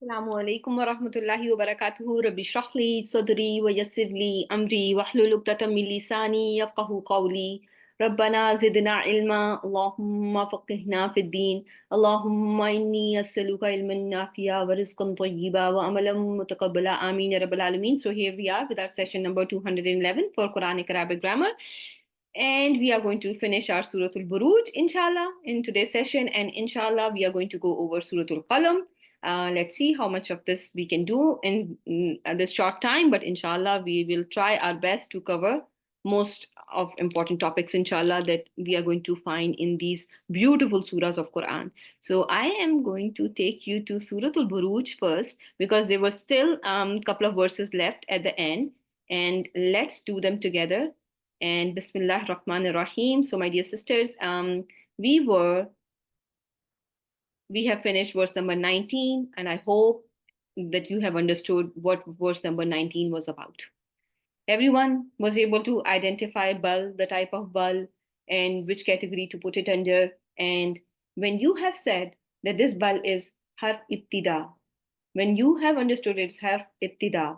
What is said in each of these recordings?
السلام عليكم ورحمة الله وبركاته رب اشرح لي صدري ويسر لي أمري واحلل عقدة من لساني يفقه قولي ربنا زدنا علما اللهم فقهنا في الدين اللهم إني أسألك علما نافعا ورزقا طيبا وعملا متقبلا آمين يا رب العالمين. So here we are with our session number 211 for Quranic Arabic Grammar. And we are going to finish our Surah Al-Buruj, inshallah, in today's session. And inshallah, we are going to go over Surah Al-Qalam. Let's see how much of this we can do in this short time. But inshallah, we will try our best to cover most of important topics, inshallah, that we are going to find in these beautiful surahs of Quran. So I am going to take you to Surah Al-Buruj first, because there were still a couple of verses left at the end. And let's do them together. And Bismillah Rahman Rahim. So, my dear sisters, we have finished verse number 19, and I hope that you have understood what verse number 19 was about. Everyone was able to identify bal, the type of bal, and which category to put it under. And when you have said that this bal is harf ibtida, when you have understood it's harf ibtida,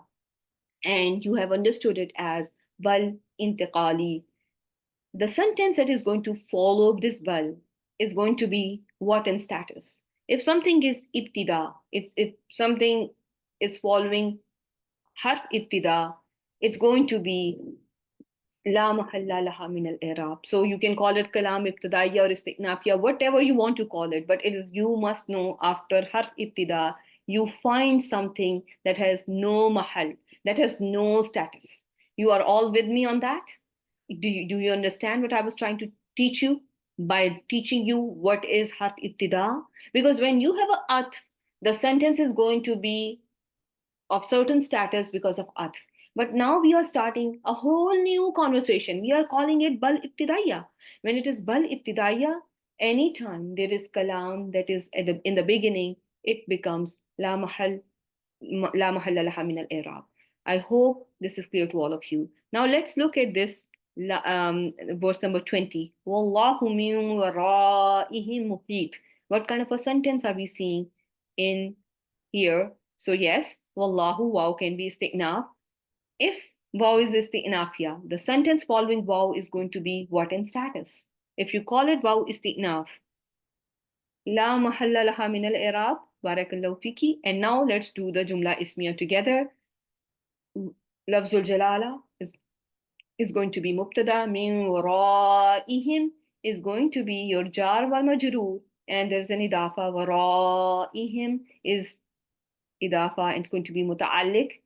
and you have understood it as bal intiqali, the sentence that is going to follow this bal is going to be what in status. If something is ibtida, if something is following harf ibtida, it's going to be la mahalla laha min al-i'rab. So you can call it kalam ibtidaiya or istiqnafiya, whatever you want to call it. But it is, you must know, after harf ibtida, you find something that has no mahal, that has no status. You are all with me on that? Do you understand what I was trying to teach you by teaching you what is harf ibtida? Because when you have a atf, the sentence is going to be of certain status because of atf. But now we are starting a whole new conversation. We are calling it bal ibtidaiya. When it is bal ibtidaiya, anytime there is kalam that is in the beginning, it becomes la mahalla laha min al-i'rab. I hope this is clear to all of you. Now let's look at this verse number 20. Wallahu min waraihim muhit. What kind of a sentence are we seeing in here? So yes, wallahu, wow can be istiqnaf. If wow is istiqnafiya, the sentence following wow is going to be what in status. If you call it wow istiqnaf, la mahalla laha min al-i'rab, barakallahu fiki. And now let's do the jumla ismiya together. Lafzul jalala is going to be mubtada, min waraihim is going to be your jar wal majroor, and there's an idafa. Waraihim is idafa, and it's going to be muta'alliq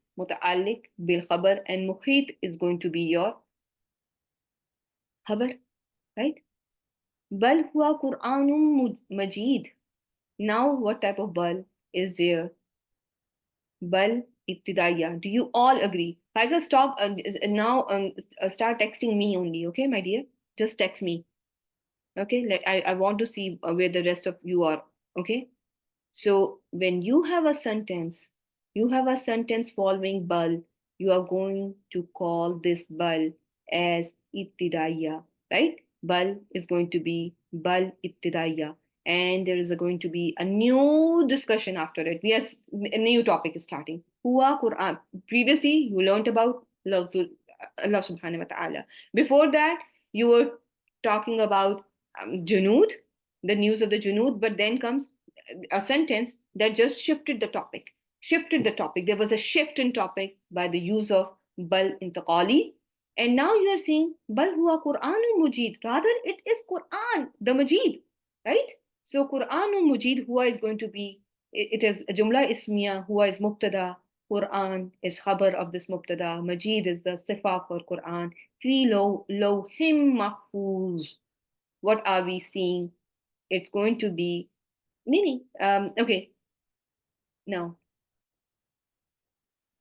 bil khabar, and muhit is going to be your khabar, right? Bal huwa Qur'anun Majid. Now, what type of bal is there? Bal ibtidaiya. Do you all agree? Faisal, stop now. Start texting me only, okay, my dear? Just text me, okay? I want to see where the rest of you are, okay? So when you have a sentence following bal, you are going to call this bal as ibtidaiya, right? Bal is going to be bal ibtidaiya. And there is going to be a new discussion after it. A new topic is starting. Huwa Quran. Previously, you learned about Allah subhanahu wa ta'ala. Before that, you were talking about junud, the news of the junud, but then comes a sentence that just shifted the topic. There was a shift in topic by the use of bal intaqali. And now you are seeing bal huwa Qur'anun Majid. Rather, it is Quran, the Majid, right? So Qur'anun Majid, huwa is going to be, it is a jumla ismiya, huwa is mubtada, Quran is khabar of this mubtada, Majid is the sifa for Quran. Fi lawhim mahfuz. What are we seeing? It's going to be Nini. Okay. Now,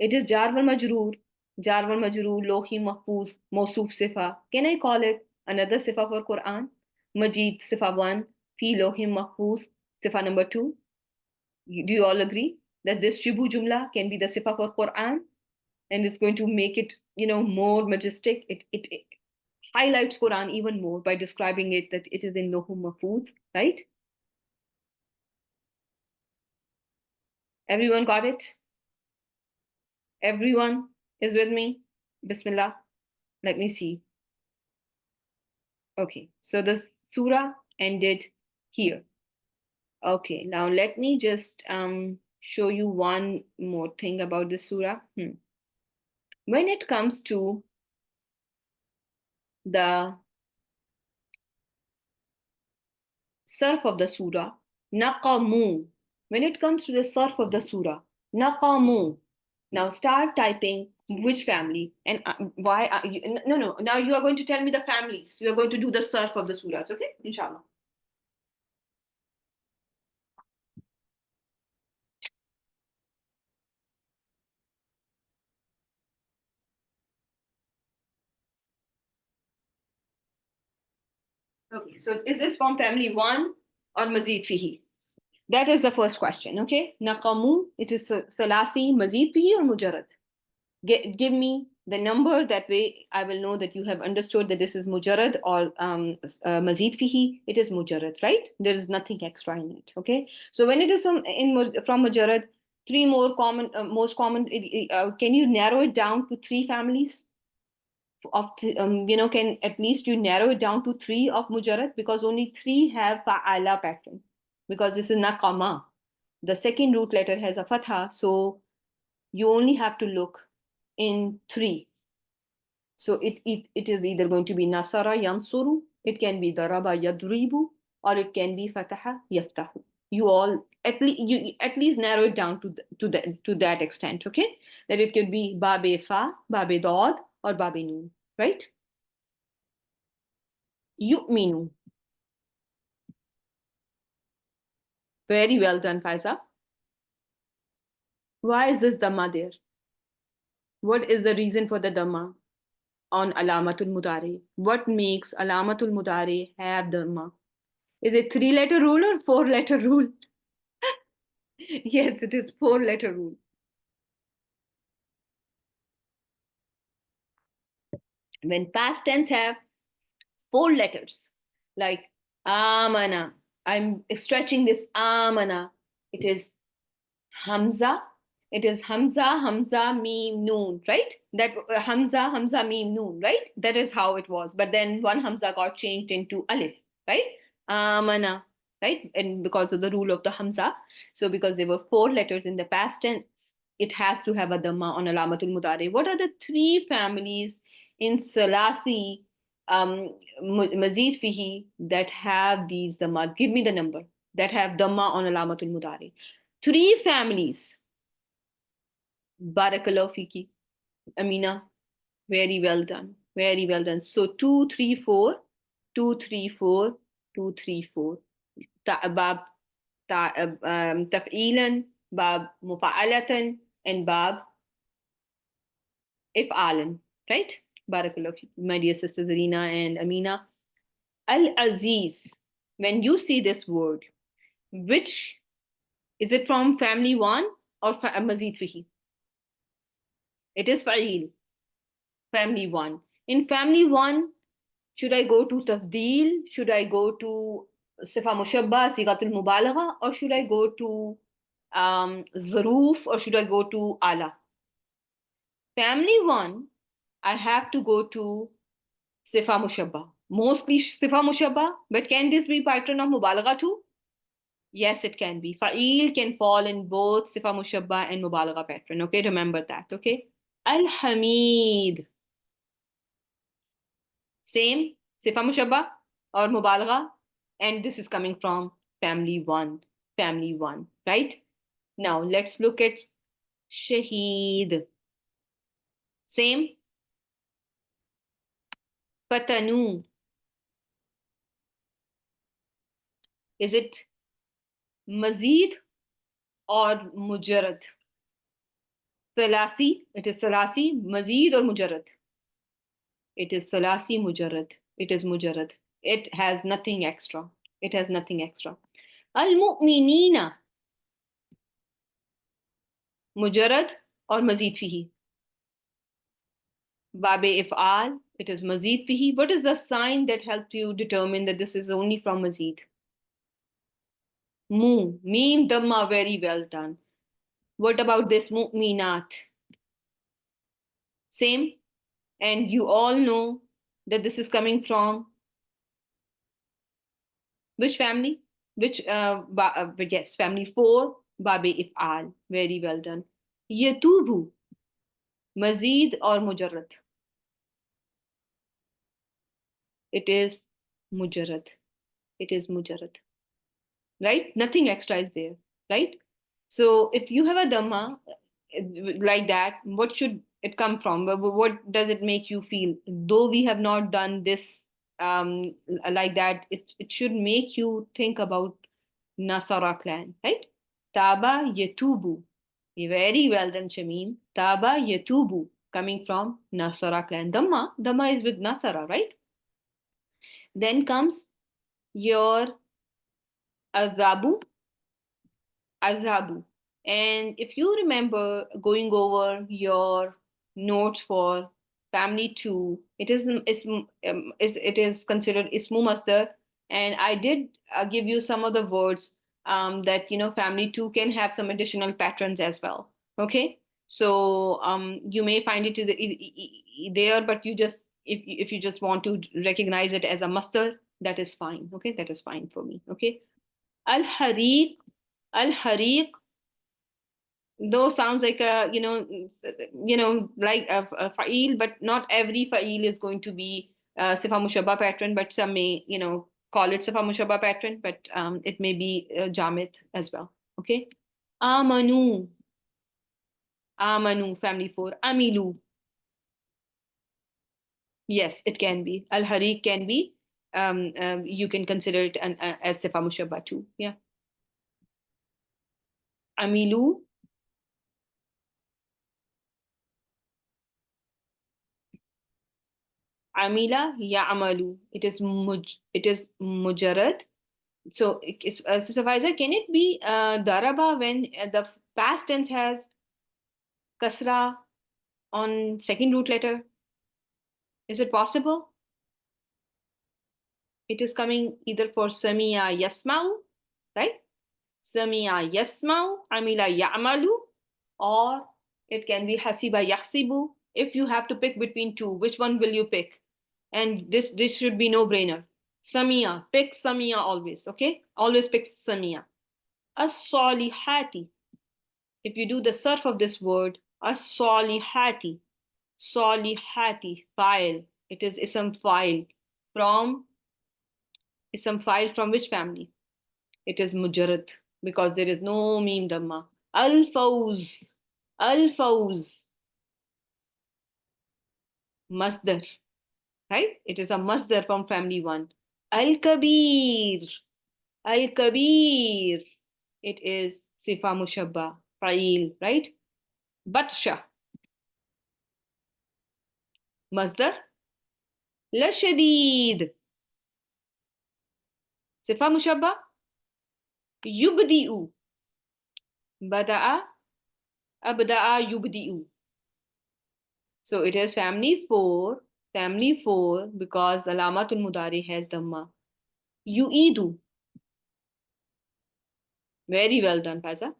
it is jar wal majroor, lohi mahfuz, mawsoof sifa. Can I call it another sifa for Quran? Majid sifa 1, fi lohi mahfuz sifa number 2. Do you all agree that this shibu jumla can be the sifa for Quran? And it's going to make it, more majestic. It highlights Quran even more by describing it that it is in lohu mahfuz, right? Everyone got it? Everyone is with me? Bismillah. Let me see. Okay, so the surah ended here. Okay, now let me just show you one more thing about the surah. When it comes to the sarf of the surah, naqamu. When it comes to the sarf of the surah, naqamu. Now start typing which family and why. No. Now you are going to tell me the families. You are going to do the sarf of the surahs, okay? Inshallah. Okay, so is this from family one or mazid fihi? That is the first question, okay? Naqamu, it is salasi, mazid fihi or mujarrad? Give me the number, that way I will know that you have understood that this is mujarrad or mazid fihi. It is mujarrad, right? There is nothing extra in it, okay? So when it is from mujarrad, three more common, most common, can you narrow it down to three families? Can at least you narrow it down to three of mujarrad, because only three have fa'ala pattern, because this is naqama. The second root letter has a fatha, so you only have to look in three. So it is either going to be nasara yansuru, it can be daraba yadribu, or it can be fataha yaftahu. You all at least narrow it down to that extent, okay? That it could be babe fa, babe dod, or babe noon, right? Yu'minu. Very well done, Faiza. Why is this dhamma there? What is the reason for the dhamma on alamatul mudari? What makes alamatul mudari have dhamma? Is it 3-letter rule or 4-letter rule? Yes, it is 4-letter rule. When past tense have 4 letters, like amana, I'm stretching this amana, it is Hamza. It is Hamza, Hamza, Meme, Noon, right? That Hamza, Hamza, Meme, Noon, right? That is how it was. But then one Hamza got changed into Alif, right? Amana, right? And because of the rule of the Hamza. So because there were 4 letters in the past tense, it has to have a Dhamma on Alamatul Mudari. What are the 3 families in Salasi, Mazid Fihi, that have these Dhamma? Give me the number that have Dhamma on Alamatul Mudari. 3 families. Barakallahu fiki. Amina, very well done. Very well done. So 2, 3, 4, 2, 3, 4, 2, 3, 4. Bab taf'ilan, bab mufa'alatan, and bab if'alan. Right? Barakallahu fiki. My dear sisters Zarina and Amina. Al-Aziz. When you see this word, which is it from family 1 or Mazid Fihi? It is Fa'il, family 1. In family 1, should I go to Tafdeel? Should I go to Sifa Mushabba, Sigatul Mubalagha? Or should I go to Zaroof? Or should I go to Ala? Family 1, I have to go to Sifa Mushabba. Mostly Sifa Mushabba, but can this be pattern of Mubalagha too? Yes, it can be. Fa'il can fall in both Sifa Mushabba and Mubalagha pattern. Okay, remember that. Okay. Al-Hamid. Same, Sifa Mushabba or Mubalagha. And this is coming from family 1. Family 1, right? Now let's look at Shaheed. Same. Fatanu. Is it Mazid or Mujarrad? Salasi. It is Salasi, Mazid or Mujarrad? It is Salasi Mujarrad. It is Mujarrad. It has nothing extra. It has nothing extra. Al-Mu'minina. Mujarrad or Mazid Fihi? Babe If'al. It is Mazid Fihi. What is the sign that helped you determine that this is only from Mazid? Mu. Meme Dhamma. Very well done. What about this mu'minat? Same. And you all know that this is coming from which family? Which, yes, family 4, Babe If'al. Very well done. Yatubu, Mazid or Mujarrad? It is Mujarrad. It is Mujarrad. Right? Nothing extra is there. Right? So if you have a Dhamma like that, what should it come from? What does it make you feel? Though we have not done this like that, it should make you think about Nasara clan, right? Taba Yetubu. Very well done, Shameen. Taba Yetubu, coming from Nasara clan. Dhamma is with Nasara, right? Then comes your Azabu, Azabu. And if you remember going over your notes for family 2, it is considered ismu masdar. And I did give you some of the words that family 2 can have some additional patterns as well. Okay, so you may find it there, but you just if you just want to recognize it as a masdar, that is fine. Okay, that is fine for me. Okay, al hariq, al hariq, though sounds like a like a fa'il, but not every fa'il is going to be sifa mushabba pattern, but some may call it sifa mushabba pattern, but it may be jamid as well. Okay, amanu, amanu, family 4, amilu. Yes, it can be. Al hariq can be, you can consider it as sifa mushabba too. Yeah, amilu, amila, ya'malu. It is mujarrad. So, supervisor, can it be daraba when the past tense has kasra on second root letter? Is it possible? It is coming either for samiya yasma'u, right? Samiya yasma'u, amila ya'malu, or it can be hasiba yahsibu. If you have to pick between two, which one will you pick? And this should be no brainer. Samiya, pick samiya always. Okay, always pick samiya. As-salihati. If you do the surf of this word, as-salihati, salihati, file. It is from ism file from which family? It is mujarrad, because there is no meme dhamma. Al-fawz, al-fawz, masdar, right? It is a masdar from family 1. Al-kabir, al-kabir. It is sifa mushabba, fa'il, right? Batsha, masdar. لشديد, صفة مشبه. يبدئ, بدأ, أبدأ يبدئ. So it is family 4, because alamatul mudari has dhamma. Yu'idu. Very well done, Faiza.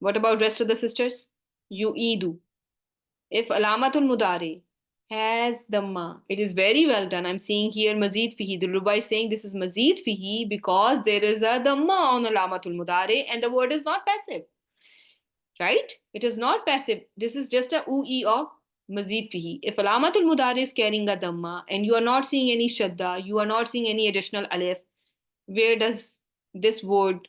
What about rest of the sisters? Yu'idu. If alamatul mudari has dhamma, it is very well done. I'm seeing here mazid fihi. The Rubai is saying this is mazid fihi because there is a dhamma on alamatul mudari and the word is not passive. Right? It is not passive. This is just a ui of mazid fihi. If alamatul mudari is carrying a dhamma and you are not seeing any shadda, you are not seeing any additional alif, where does this word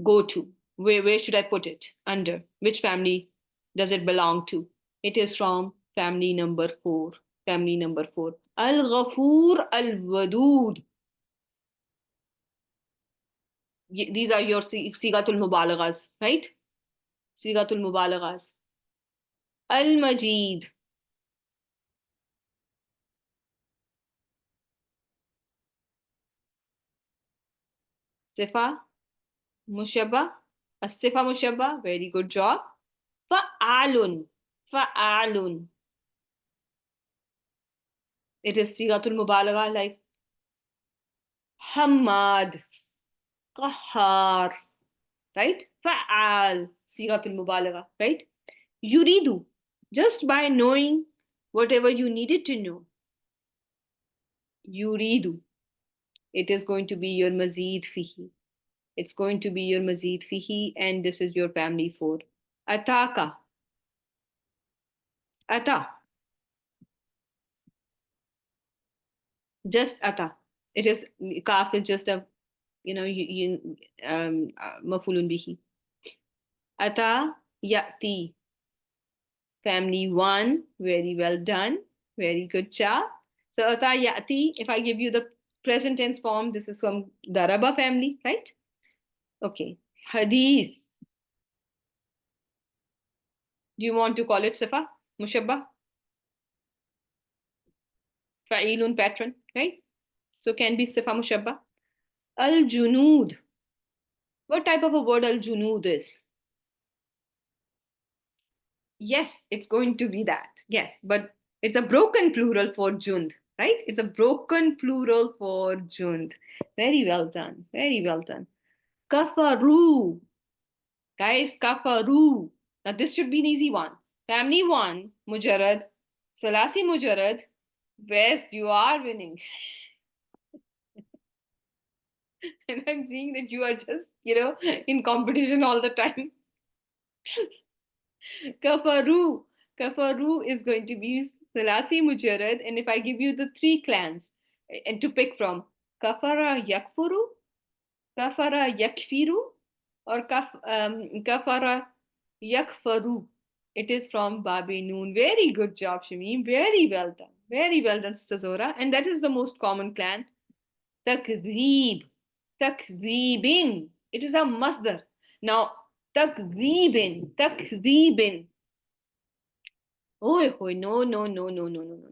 go to? Where should I put it? Under which family does it belong to? It is from family number 4. Family number 4. Al-Ghafur Al-Wadud. These are your sigatul mubalaghas, right? Sigatul mubalaghas. Al-Majid. Sifa Mushabba. As-Sifa Mushabba. Very good job. Fa'alun. Fa'alun. It is sigatul mubalagha like Hamad, Qahar, right? فعال صيغة المبالغة, right? يريد, just by knowing whatever you needed to know. يريد, it is going to be your مزيد فيه. It's going to be your مزيد فيه, and this is your family 4. أتاك, أتا, just أتا. It is, kaf is just a, مفعول به. أتا يأتي, family 1, very well done, very good job. So ata yati, if I give you the present tense form, this is from daraba family, right? Okay. Hadith, do you want to call it sifa, mushabba, fa'ilun, patron, right? So can be sifa, mushabba. Al junud, what type of a word al junud is? Yes, it's going to be that. Yes, but it's a broken plural for jund, right? It's a broken plural for jund. Very well done. Very well done. Kafaru. Guys, kafaru. Now this should be an easy one. Family 1, mujarrad. Salasi mujarrad. Best, you are winning. And I'm seeing that you are just, in competition all the time. Kafaru. Kafaru is going to be Salasi Mujarrad. And if I give you the 3 clans and to pick from, Kafara Yakfuru, Kafara Yakfiru, or Kafara Yakfaru. It is from Babi Noon. Very good job, Shamim. Very well done. Very well done, Sister Zora. And that is the most common clan. Takzeeb. Takzeebin. It is a masdar. Now, takzeebin. Takzeebin. Oh, no, no, no, no, no, no, no, no.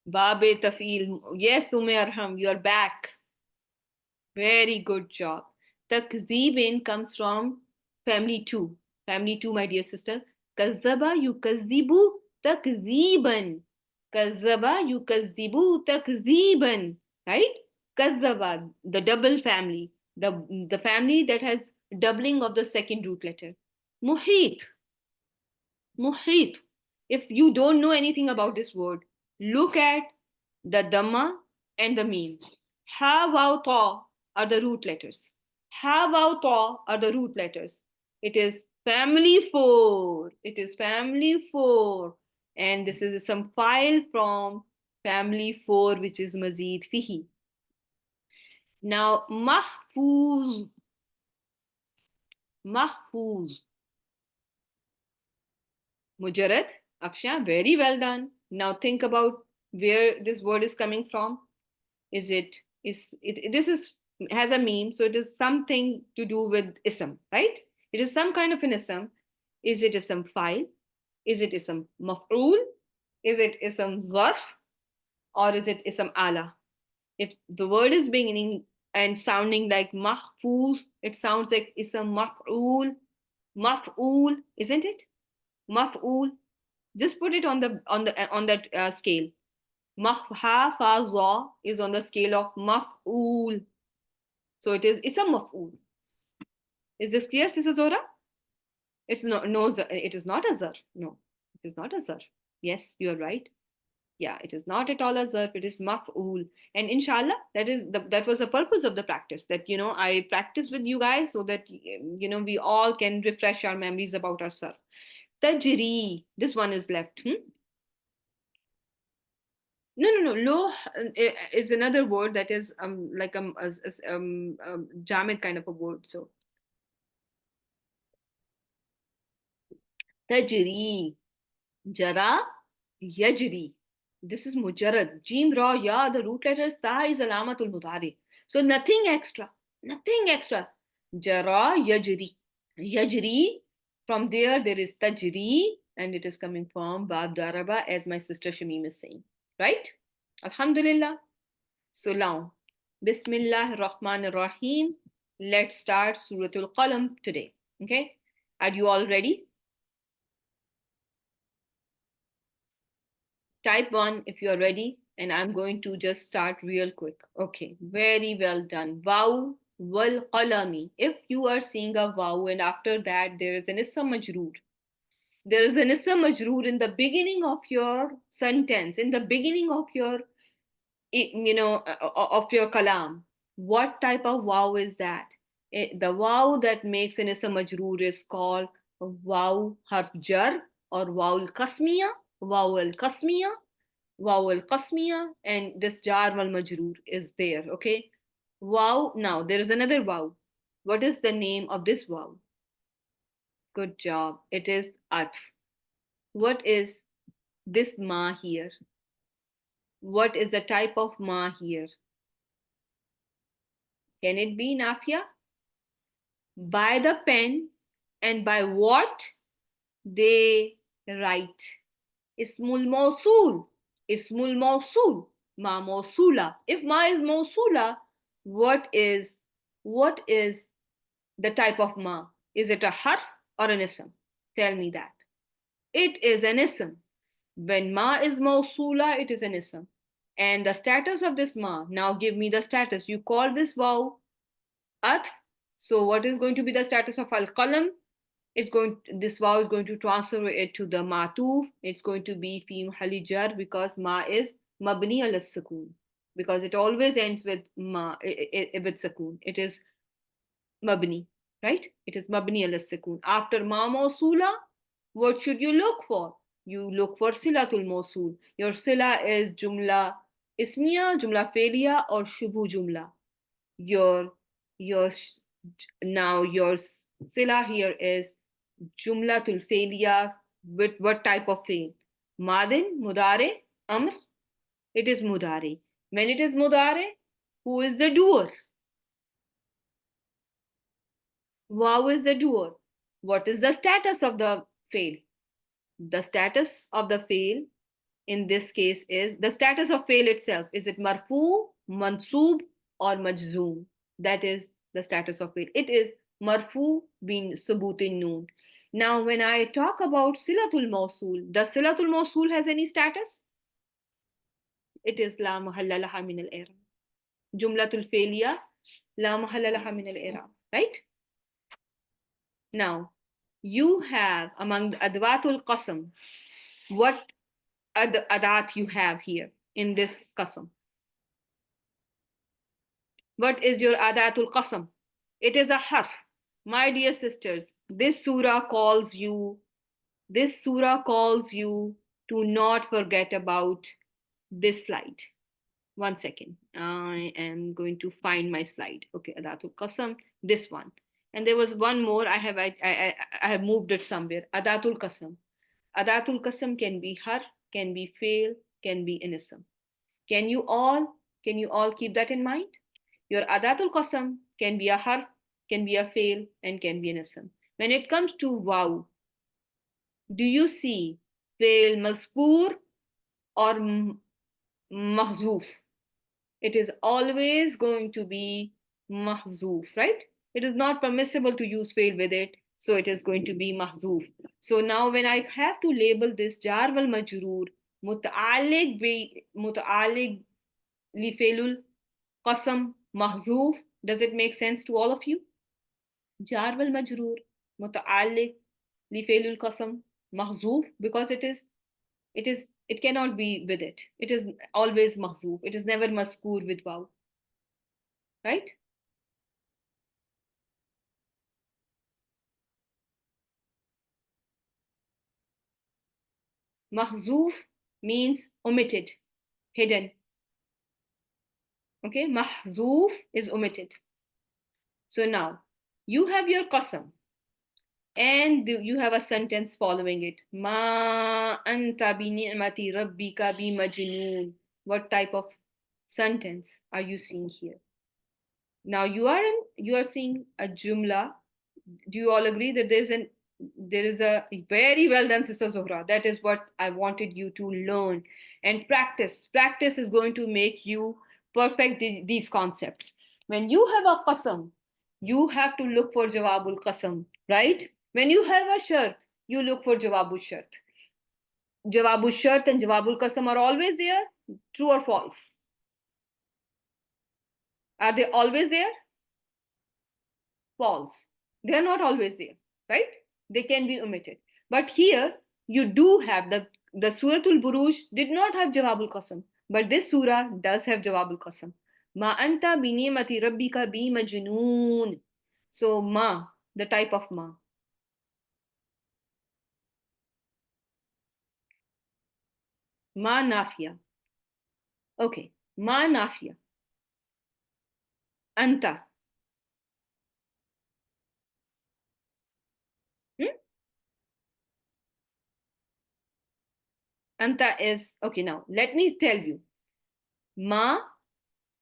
Babe Tafil. Yes, Umayarham, you're back. Very good job. Takzeebin comes from family 2. Family 2, my dear sister. Kazzaba yukazzibu takzeeban. Kazzaba yukazzibu takzeeban. Right? Kazzaba, the double family. The family that has doubling of the second root letter. Muhit. Muhit. If you don't know anything about this word, look at the Dhamma and the Meme. Ha, Vav, Ta are the root letters. Ha, Vav, Ta are the root letters. It is family 4. It is family 4. And this is some file from family 4, which is Mazid Fihi. Now, Mahfuz. Mahfuz. Mujarrad, Afsha, very well done. Now think about where this word is coming from. Is it this is has a meme, so it is something to do with ism, right? It is some kind of an ism. Is it ism file? Is it ism maf'ul? Is it ism zarf? Or is it ism ala? If the word is beginning and sounding like mahfuz, it sounds like ism maf'ul. Maf'ul, isn't it? Maf'ul. Just put it on that scale. Mahfaza is on the scale of maf'ul. So it's a maf'ul. Is this clear, Sister Zora? It's no, it is not a zar. No, it is not a zar. Yes, you are right. Yeah, it is not at all a zarf, it is maf'ul. And inshallah, that was the purpose of the practice, that I practice with you guys so that we all can refresh our memories about our sarf. Tajri, this one is left. No. Loh is another word that is like jamid kind of a word. So tajri, jara, yajri. This is mujarrad. Jim ra ya. The root letters ta is alamatul mudari. So nothing extra. Nothing extra. Jara yajri. Yajri. From there is tajri, and it is coming from bab daraba, as my sister Shamim is saying. Right? Alhamdulillah. So now, Bismillah ar-Rahman ar-Rahim. Let's start Suratul Qalam today. Okay? Are you all ready? Type 1 if you are ready, and I'm going to just start real quick. Okay, very well done. Wow, Wal qalami. If you are seeing a waw and after that there is an ism majroor, there is an ism majroor in the beginning of your sentence, in the beginning of your, of your kalam. What type of waw is that? The waw that makes an ism majroor is called waw harf jar or waw al qasmiya, waw al qasmiya, waw al qasmiya, and this jar wal majroor is there. Okay, waw. Now there is another waw. What is the name of this waw? Good job. It is atf. What is this ma here? What is the type of ma here? Can it be nafia? By the pen and by what they write. Ismul mawsul. Ismul mawsul. Ma mawsula. If ma is mawsula, what is the type of ma? Is it a harf or an ism? Tell me that. It is an ism. When ma is mawsula, it is an ism. And the status of this ma, now give me the status. You call this waw atf. So what is going to be the status of al-qalam? This waw is going to transfer it to the matuf. It's going to be fi mahali jar because ma is mabni al sukun, because it always ends with ma with sukun. It is mabni, right? It is mabni al sukun. After ma mawsula, what should you look for? You look for silatul mawsul. Your sila is jumla ismiya, jumla felia, or shubu jumla. Your now your sila here is jumlatul felia. With what type of fail? Madin, mudare, amr. It is mudare. When it is mudare, who is the doer? Waw is the doer. What is the status of the fail? The status of the fail in this case is the status of fail itself. Is it marfu, mansub, or majzoom? That is the status of fail. It is marfu bin subutin noon. Now, when I talk about silatul mawsul, does silatul mawsul has any status? It is la mahalla laha min al-i'rab. Jumlatul failya la mahalla laha min al-i'rab. Right? Now, you have among the adwatul qasam, what adat you have here in this qasam? What is your adatul qasam? It is a harf. My dear sisters, this surah calls you to not forget about this slide. One second. I am going to find my slide. Okay, adatul qasam, this one. And there was one more. I have moved it somewhere. Adatul qasam. Adatul qasam can be harf, can be fail, can be an ism. Can you all keep that in mind? Your adatul qasam can be a harf, can be a fail, and can be an ism. When it comes to waw, do you see fail mazkur or mahzuf? It is always going to be mahzuf, right? It is not permissible to use fail with it, so it is going to be mahzuf. So now when I have to label this jar wal majroor muta'alliq li failul qasam mahzuf, does it make sense to all of you? Jar wal majroor muta'alliq li failul qasam mahzuf, because it cannot be with it. It is always mahzuf. It is never mazkur with waw. Right? Mahzuf means omitted, hidden. Okay, mahzuf is omitted. So now you have your qasam and you have a sentence following it. Ma anta bi ni'mati rabbika bi majnoon. What type of sentence are you seeing here? Now you are seeing a jumla. Do you all agree that there is a very well done, Sister Zohra? That is what I wanted you to learn and practice. Practice is going to make you perfect these concepts. When you have a qasam, you have to look for jawabul qasam, right? When you have a shart, you look for jawabul shart. Jawabul shart and jawabul qasam are always there. True or false? Are they always there? false. They are not always there, right? They can be omitted. But here you do have the Suratul Buruj did not have Jawabul Qasam, but this surah does have Jawabul Qasam. Ma anta bi ni'mati rabbika bi majnoon. So ma, the type of ma. Ma nafiya. Okay. Ma nafiya. Anta. Hmm? Anta is, okay, now let me tell you. Ma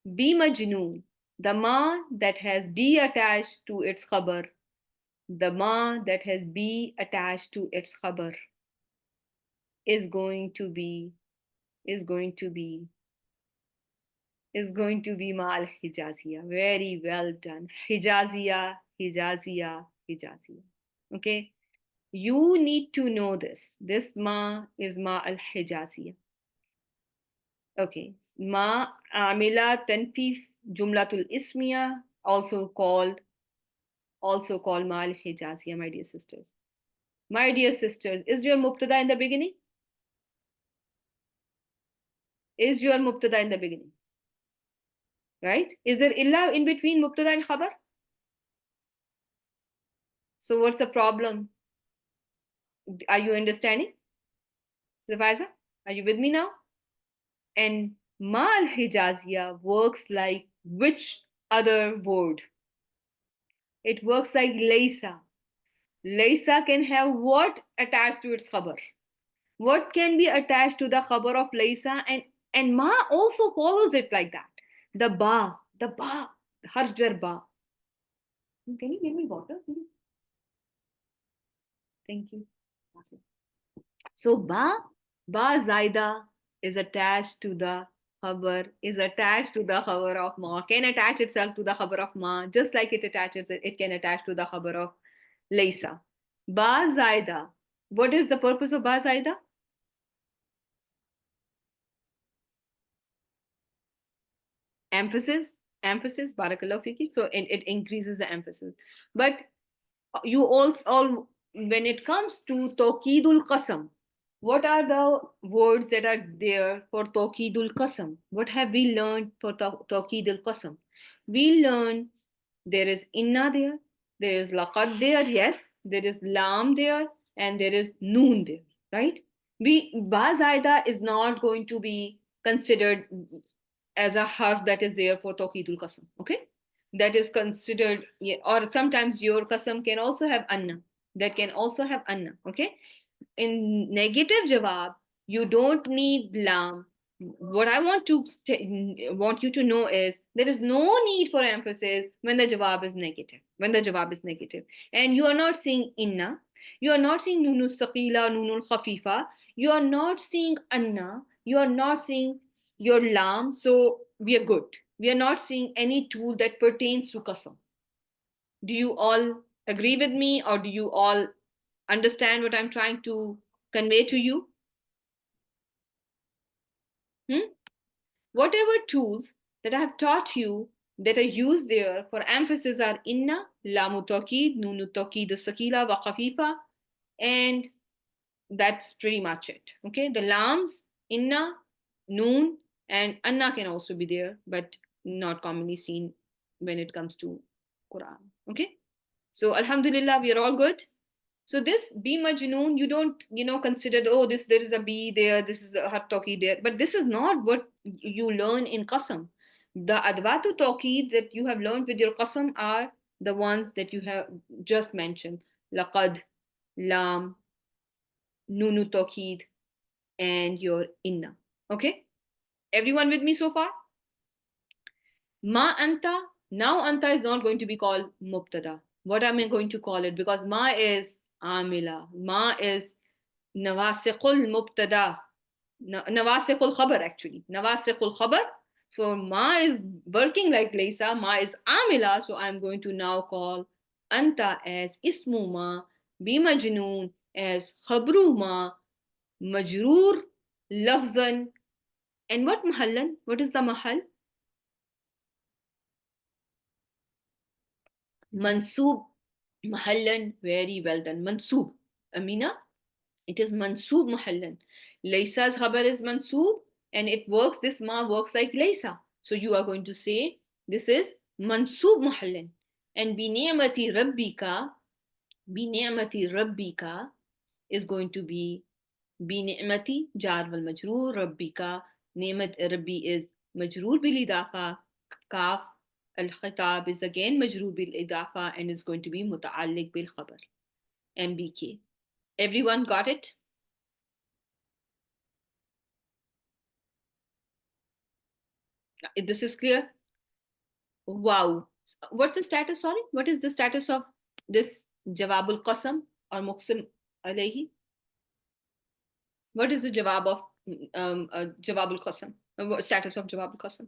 bi majnoon. The ma that has be attached to its khabar. The ma that has be attached to its khabar is going to be is going to be is going to be ma al hijaziya. Very well done. Hijaziya, hijaziya, hijaziya. Okay. You need to know this. This ma is ma al hijaziya. Okay. Ma amila tanfif jumlatul ismiya, also called ma al hijaziya, my dear sisters. My dear sisters, is your mubtada in the beginning? Is your mubtada in the beginning? Right? Is there illa in between mubtada and khabar? So what's the problem? Are you understanding? Zafaiza, are you with me now? And ma al hijaziya works like which other word? It works like laysa. Laysa can have what attached to its khabar? What can be attached to the khabar of laysa? And ma also follows it like that. The ba, harjar ba. Can you give me water, please? Thank you. So ba zaida is attached to the khabar, is attached to the khabar of ma, can attach itself to the khabar of ma, just like it can attach to the khabar of laysa. Ba zaida. What is the purpose of ba zaida? Emphasis, barakallahu fiki. So it increases the emphasis. But you also all when it comes to tawkidul qasam, what are the words that are there for tawkidul qasam? What have we learned for tawkidul qasam? We learn there is inna there is laqad there, yes, there is lam there, and there is noon there, right? Ba zaida is not going to be considered as a harf that is there for tawkidul qasam, okay? That is considered, yeah, or sometimes your qasam can also have anna. That can also have anna, okay? In negative jawab, you don't need lam. What I want you to know is there is no need for emphasis when the jawab is negative. When the jawab is negative, and you are not seeing inna, you are not seeing nunu saqila, nunul khafifa, you are not seeing anna, you are not seeing your lam. So we are good. We are not seeing any tool that pertains to qasam. Do you all agree with me, or do you all understand what I'm trying to convey to you? Hmm? Whatever tools that I have taught you that are used there for emphasis are inna, lamu tawkid, nunu tawkid, sakila, wa khafifa, and that's pretty much it. Okay, the lams, inna, noon, and anna can also be there, but not commonly seen when it comes to Quran. Okay, so alhamdulillah, we are all good. So this be majnoon, you don't, consider, oh, this there is a be there, this is a hat talkie there, but this is not what you learn in qasam. The adwatu tawqid that you have learned with your qasam are the ones that you have just mentioned: laqad, lam, nunu tawqid, and your inna. Okay, everyone with me so far? Ma anta. Now anta is not going to be called mubtada. What am I going to call it? Because ma is amila. Ma is nawasiqul mubtada. Nawasiqul khabar, actually. Nawasiqul khabar. So ma is working like laysa. Ma is amila. So I'm going to now call anta as ismu ma. Bi majnoon as khabru ma. Majroor lafzan. And what mahallan? What is the mahal? Mansoob mahallan, very well done. Mansoob. Amina, it is mansoob mahallan. Laysa's khabar is mansoob, and it works, this ma works like laysa. So you are going to say this is mansoob mahallan. And bi ni'mati rabbika is going to be bi ni'mati jar wal majroor, rabbika ni'mat rabbi is majroor bil idafa, kaf al khitab is again majroor bil idafa and is going to be muta'alliq bil khabar. MBK. Everyone got it? This is clear? Wow. What's the status? Sorry, what is the status of this Jawabul Qasam or Muqsim alayhi? What is the Jawab of Jawabul Qasam? Status of Jawabul Qasam?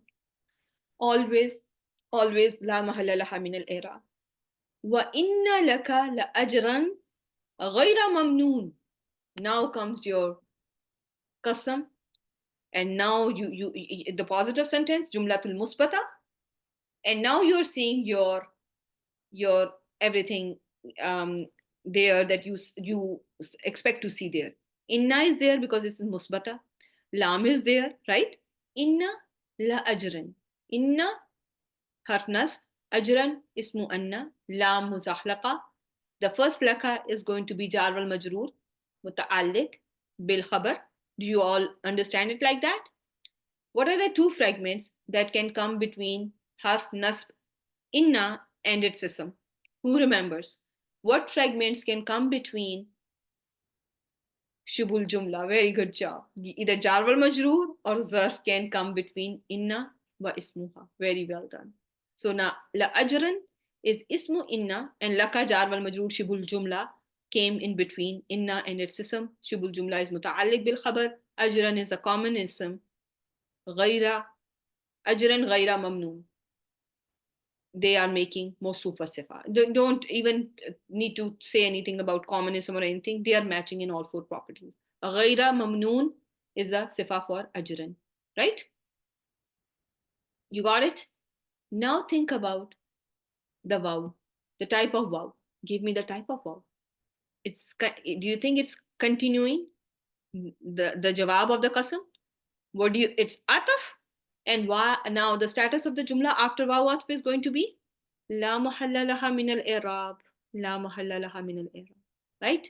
Always, always la mahalla laha min al-i'rab. Wa inna laka la ajran ghayra mamnoon. Now comes your qasam, and now you the positive sentence jumlatul musbata, and now you're seeing your everything there that you expect to see there. Inna is there because it's in musbata. Lam is there, right? Inna la ajran. Inna harf nasb, ajran ismu anna, lam muzahlaqa. The first laka is going to be jar wal majroor, muta'alliq bil khabar. Do you all understand it like that? What are the two fragments that can come between harf nasb inna and its ism? Who remembers? What fragments can come between shubul jumla? Very good job. Either jar wal majroor or zarf can come between inna wa ismuha. Very well done. So now la ajran is ismu inna, and laka jar wal majroor shubul jumla came in between inna and its ism. Shubul jumla is muta'alliq bil khabar. Ajran is a common ism. Ghayra, ajran ghayra mamnoon. They are making mawsoof wa sifa. Don't even need to say anything about commonism or anything. They are matching in all four properties. Ghayra mamnoon is a sifa for ajran, right? You got it? Now think about the waw, the type of waw. Give me the type of waw. Do you think it's continuing the jawab of the qasam? It's ataf, and why now the status of the jumla after waw atf is going to be la mahalla laha min al-i'rab, la mahalla laha min al-i'rab, right?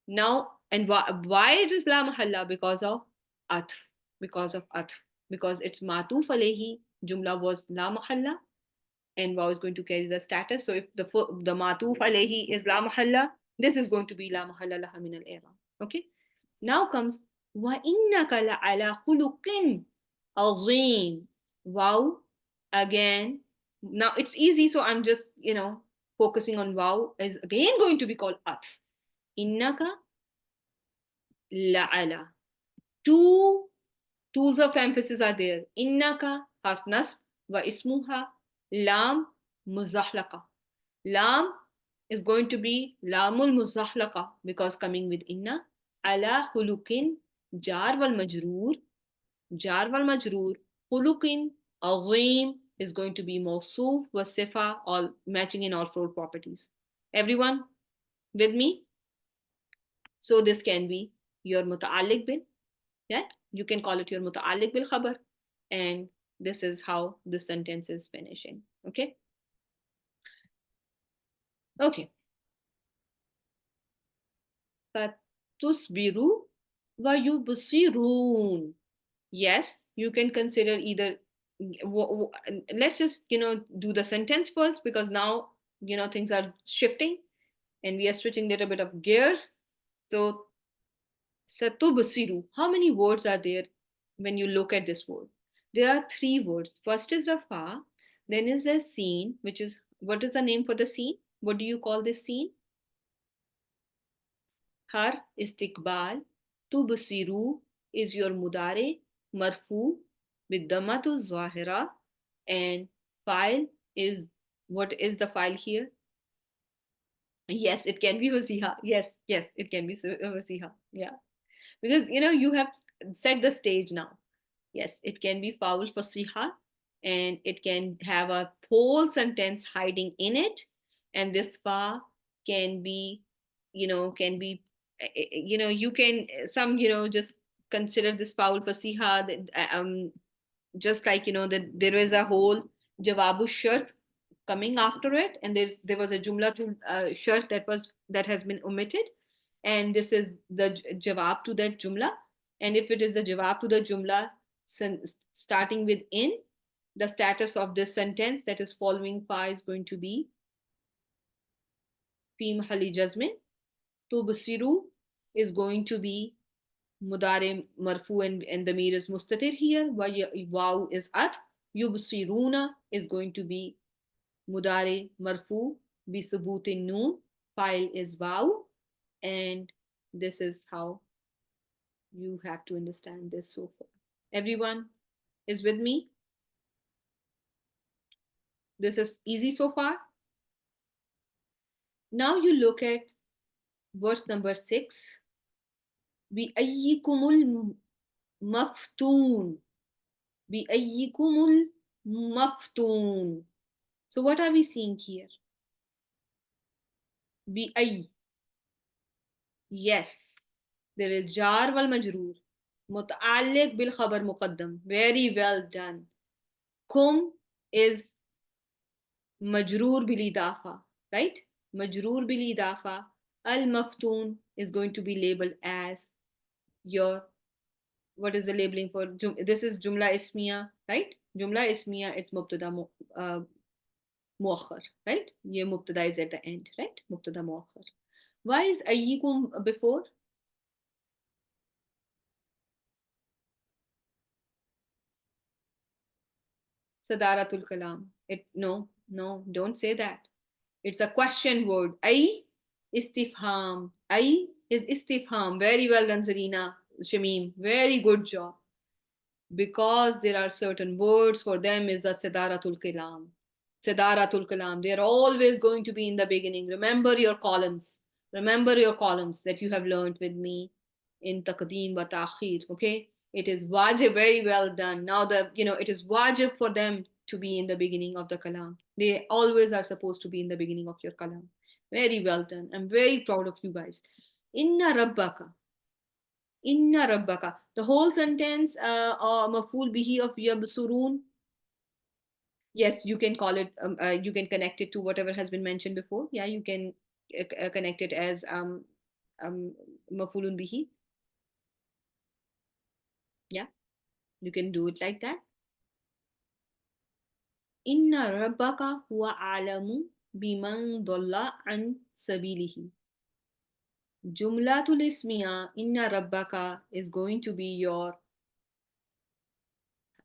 Now, and why it is la mahalla? Because of atf, because it's matuf alayhi, jumla was la mahalla, and waw is going to carry the status. So if the matuf alayhi is la mahalla, this is going to be la mahalla laha min al-i'rab. Okay. Now comes wa innaka la ala khuluqin azim. Wow. Again. Now it's easy, so I'm just focusing on wow is again going to be called atf. Innaka la ala. Two tools of emphasis are there. Innaka harf nasb wa ismuha lam muzahlaqa. Lam is going to be lamul muzahlaqa because coming with inna. Ala khuluqin jar wal majroor, khuluqin azim is going to be mawsoof wa sifa, all matching in all four properties. Everyone with me? So this can be your muta'alliq bil, yeah, you can call it your muta'alliq bil khabar, and this is how the sentence is finishing. Okay. Fatusbiru wa yubsirun. Yes, you can consider either. Let's just do the sentence first, because now things are shifting and we are switching a little bit of gears. So satubsiru, how many words are there when you look at this word? There are three words. First is a fa, then is a scene, which is, what is the name for the scene? What do you call this scene? Har istiqbal. Tubsiru is your mudare marfu with damatu zahira, and file is, what is the file here? Yes, it can be wasiha. Yes, it can be wasiha. Yeah, because you have set the stage now. Yes, it can be foul fasiha, and it can have a whole sentence hiding in it, And this fa can be, can be, you can, some, just consider this foul fasiha, just like, that there is a whole jawabu shart coming after it, and there was a jumla to shart that has been omitted, and this is the jawab to that jumla. And if it is a jawab to the jumla starting with in, the status of this sentence that is following fa is going to be fi mahalli jazmin. Tubsiru is going to be mudare marfu, and the mir is mustatir here. Waw is at. Yubsiruna is going to be mudare marfu bi thubutin noon. File is waw. And this is how you have to understand this so far. Everyone is with me? This is easy so far. Now you look at verse number 6. بأيكم المفتون. بأيكم المفتون. So what are we seeing here? بأي. Yes. There is jar wal majroor. متعلق بالخبر مقدم. Very well done. kum is majroor bil idafa, right? Majroor bil idafa. Al maftun is going to be labeled as your, what is the labeling for this is jumla ismiya, right? Jumla ismiya, it's mubtada muakhar, right? Ye mubtada is at the end, right? Mubtada muakhar. Why is ayyikum before? Sadaratul kalam. No, don't say that. It's a question word. Ay istifham. Ay is istifham. Very well done, Zarina, Shamim. Very good job. Because there are certain words for them is the Sadaratul Kalam. Sadaratul Kalam. They are always going to be in the beginning. Remember your columns. Remember your columns that you have learned with me in Taqdeem wa Ta'khir. Okay? It is wajib, very well done. Now it is wajib for them to be in the beginning of the kalam. They always are supposed to be in the beginning of your kalam. Very well done. I'm very proud of you guys. Inna rabbaka. Inna rabbaka. The whole sentence, maful bihi of yabsurun. Yes, you can call it, you can connect it to whatever has been mentioned before. Yeah, you can connect it as mafulun bihi. Yeah, you can do it like that. Inna rabbaka huwa alamu biman dalla an sabilihi. Jumlatul ismiya, inna rabbaka is going to be your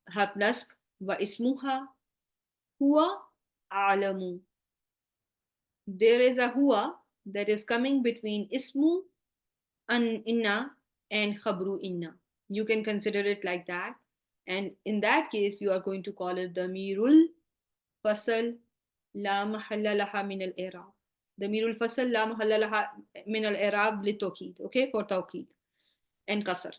harf wa ismuha huwa alamu. There is a huwa that is coming between ismu and inna and khabru inna. You can consider it like that. And in that case, you are going to call it the mirul fasal la mahalla laha min al i'rab. The mirul fasal la mahalla laha min al i'rab li tawkid. Okay, for tawkid and kasr.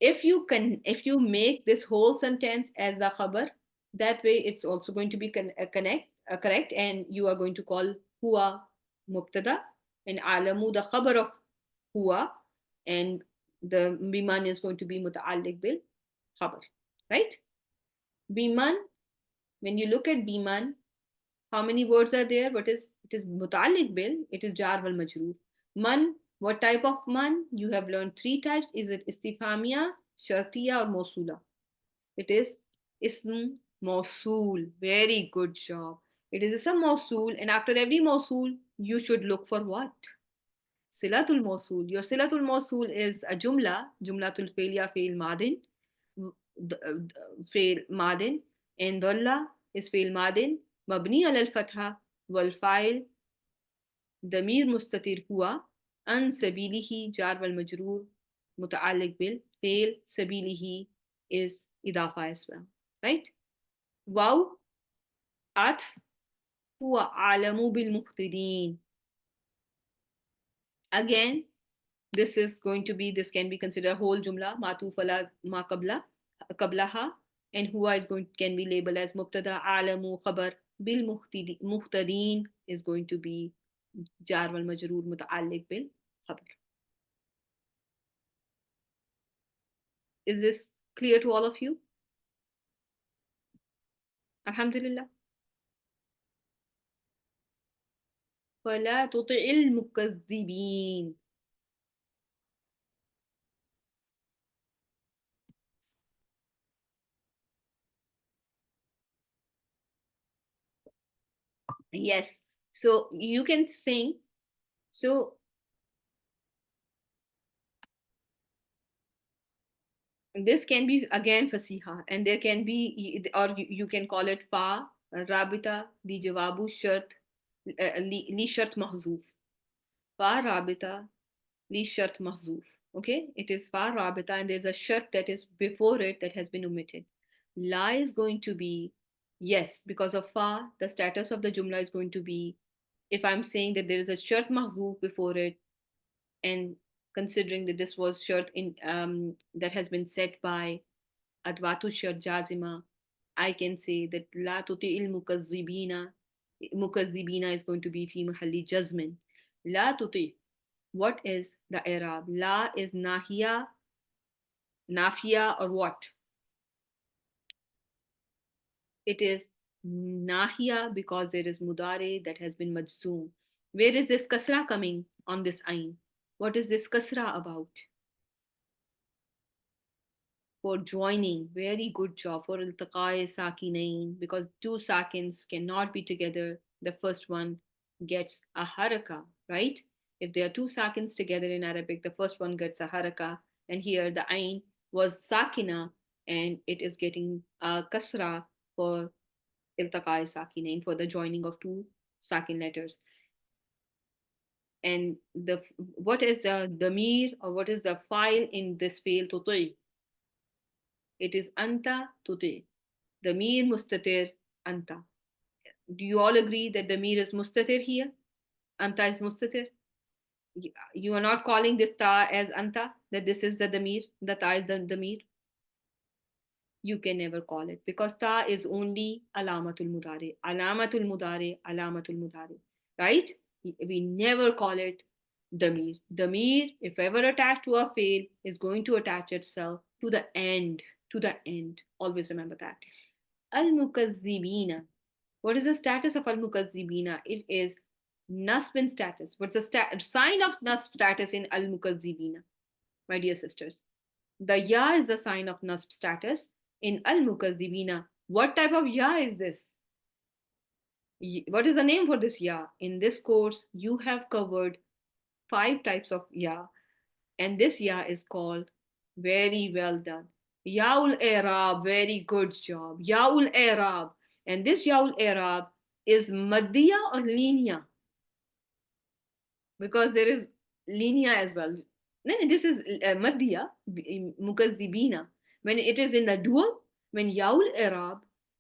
If you make this whole sentence as the khabar, that way it's also going to be correct, and you are going to call huwa mubtada and alamu the khabar of huwa, and the biman is going to be muta'alliq bil khabar, right? Biman, when you look at biman, how many words are there? It is muta'alliq bil, it is jar wal majroor. Man, what type of man? You have learned 3 types. Is it istifhamiya, shartiya, or mawsula? It is ism mawsul. Very good job. It is ism mawsul, and after every mawsul, you should look for what? Silatul mawsul. Your silatul mawsul is a jumlatul failya fail madin, fail madin, and dalla is fail madin, mabni al fatha, wal fa'il ضمير مستتر هو عن سبيله جار والمجرور متعلق بالفعل سبيله is إضافة as well, right? واو عطف هو أعلم بالمقتدين. Again, this can be considered whole jumla معطوف على ما قبلها, and huwa can be labeled as mubtada, alamu, khabar, بالمهتدين is going to be جار والمجرور متعلق بالخبر. Is this clear to all of you? Alhamdulillah. فلا تطع المكذبين. Yes. So you can sing. So this can be again fasiha, and there can be, or you can call it fa rabita di jawabu shart li shart mahzuf. Fa rabita li shart mahzuf. Okay, it is fa rabita, and there's a shart that is before it that has been omitted. La is going to be yes, because of fa, the status of the jumla is going to be, if I'm saying that there is a shart mahzuf before it, and considering that this was shart in that has been set by adwatu shart jazima, I can say that la tuti'il mukazzibina. Mukazzibina is going to be fi mahalli jazmin. La tuti. What is the i'rab? La is nahiya, nafiya, or what? It is nahiya because there is mudare that has been majzoom. Where is this kasra coming on this ain? What is this kasra about? For joining. Very good job. For iltaqai sakinain, because two sakins cannot be together. The first one gets a haraka, right? If there are two sakins together in Arabic, the first one gets a haraka. And here the ain was sakina, and it is getting a kasra for iltaqai sakinain, for the joining of two sakin letters. And the what is the damir, or what is the file in this fi'l tuti? It is anta tuti. Damir mustatir anta. Do you all agree that damir is mustatir here? Anta is mustatir. You are not calling this ta as anta, that this is the damir, the ta is the damir. You can never call it, because ta is only alamatul mudare, alamatul mudare, alamatul mudare, right? We never call it damir. Damir, if ever attached to a fail, is going to attach itself to the end, to the end. Always remember that. Al-mukazzibina. What is the status of al-mukazzibina? It is nasb status. What's the sign of nasb status in al-mukazzibina, my dear sisters? The ya is the sign of nasb status in al-mukazzibina. What type of ya is this? What is the name for this ya? In this course, you have covered 5 types of ya, and this ya is called, very well done, Yaul Arab. Very good job. Yaul Arab. And this Yaul Arab is Maddiya or Linear? Because there is Linear as well. No, no, this is Maddiya, Mukazzibina. When it is in the dual, when Yaul Arab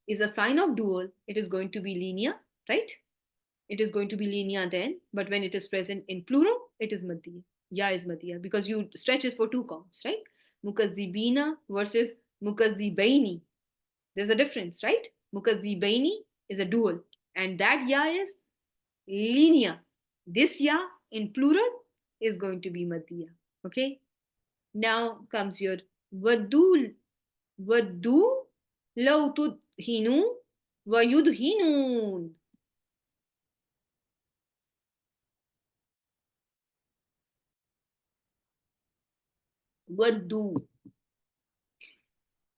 is a sign of dual, it is going to be linear, right? It is going to be linear then. But when it is present in plural, it is Maddiya. Ya is Maddiya, because you stretch it for 2 counts, right? Mukazzibina versus Mukazzibaini. There's a difference, right? Mukazzibaini is a dual, and that ya is linear. This ya in plural is going to be Maddiya. Okay? Now comes your Waddu. Waddu law tudhinu wa yudhinun. Waddu.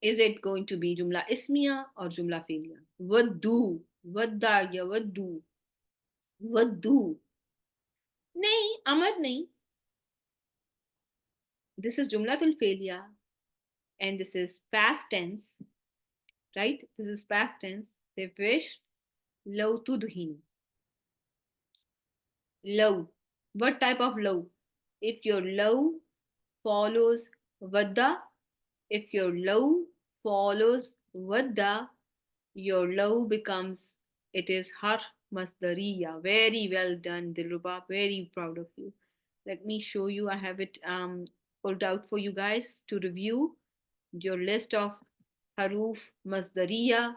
Is it going to be Jumla Ismiya or Jumla Fi'liya? Waddu. Wadda ya waddu. Waddu. नहीं, अमर नहीं. This is Jumlatul Fi'liya, and this is past tense, right? This is past tense. They wish law tudhin. Law. What type of law? If your law follows vadda, if your law follows vadda, your law becomes, it is har masdariya. Very well done, Dilruba. Very proud of you. Let me show you. I have it pulled out for you guys to review your list of haruf masdariya.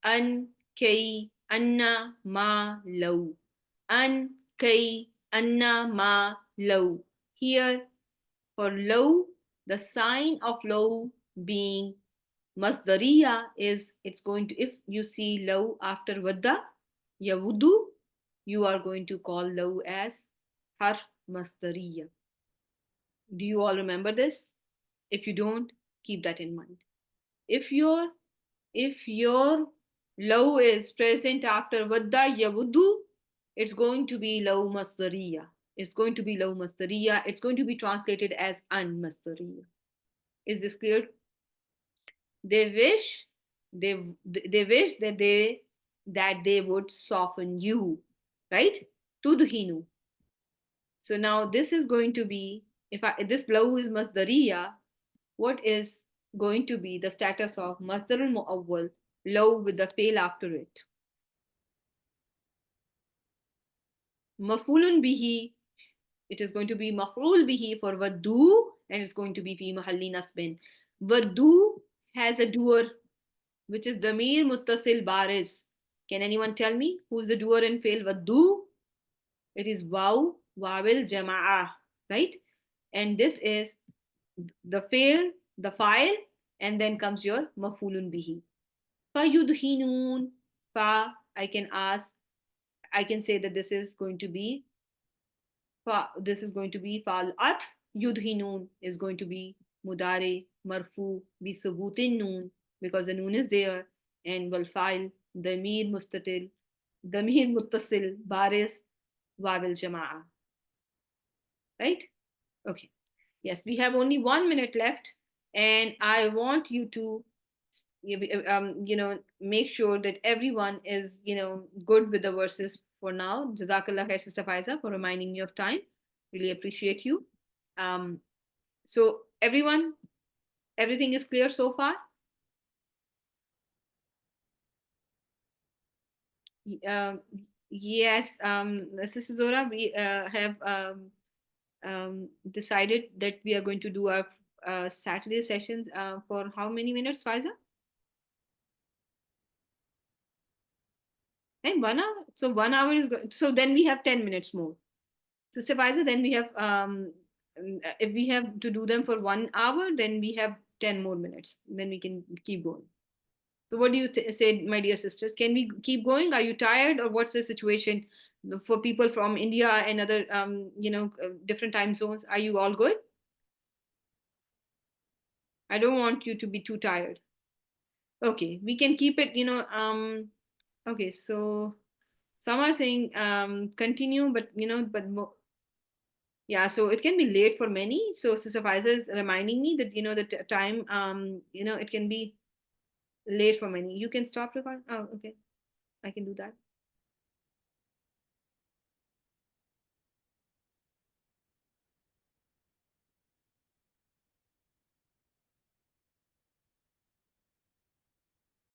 An, kay, anna, ma, law. An, kay, anna, ma, law. Here, for law, the sign of law being masdariya is, it's going to, if you see law after wadda, yawudu, you are going to call law as harf masdariya. Do you all remember this? If you don't, keep that in mind. If your law is present after wadda yawudu, it's going to be law masdariya. It's going to be law masdariya. It's going to be translated as an masdariya. Is this clear? They wish they wish that they would soften you, right? Tudhinu. So now this is going to be, if this law is masdariya, what is going to be the status of masdarul muawwal, law with the fail after it? Mafulun bihi, it is going to be maf'ul bihi for waddu, and it's going to be fi mahalli nasbin. Waddu has a doer, which is damir muttasil baris. Can anyone tell me who's the doer in fail waddu? It is wawil jama'ah, right? And this is the fail, the file, and then comes your mafulun bihi. Fa yudhinun. Fa, I can say that this is going to be fa'al at. Yudhinun is going to be mudare marfu bi subutin noon, because the noon is there, and wal fa'il damir muttasil baris wawil jama'a, right? Okay. Yes, we have only 1 minute left, and I want you to make sure that everyone is good with the verses for now. Jazakallah khair, Sister Faiza, for reminding me of time. Really appreciate you. So everyone, everything is clear so far? Yes, Sister Zora, we have decided that we are going to do our Saturday sessions for how many minutes, Faiza? And 1 hour. So 1 hour is good. So then we have 10 minutes more. Sister Faiza, then we have if we have to do them for 1 hour, then we have 10 more minutes. Then we can keep going. So what do you say, my dear sisters? Can we keep going? Are you tired, or what's the situation for people from India and other different time zones? Are you all good? I don't want you to be too tired. Okay, we can keep it, okay, so some are saying continue, but yeah, so it can be late for many. So Sister Faiza is reminding me that the time it can be late for many. You can stop recording. Oh, okay, I can do that.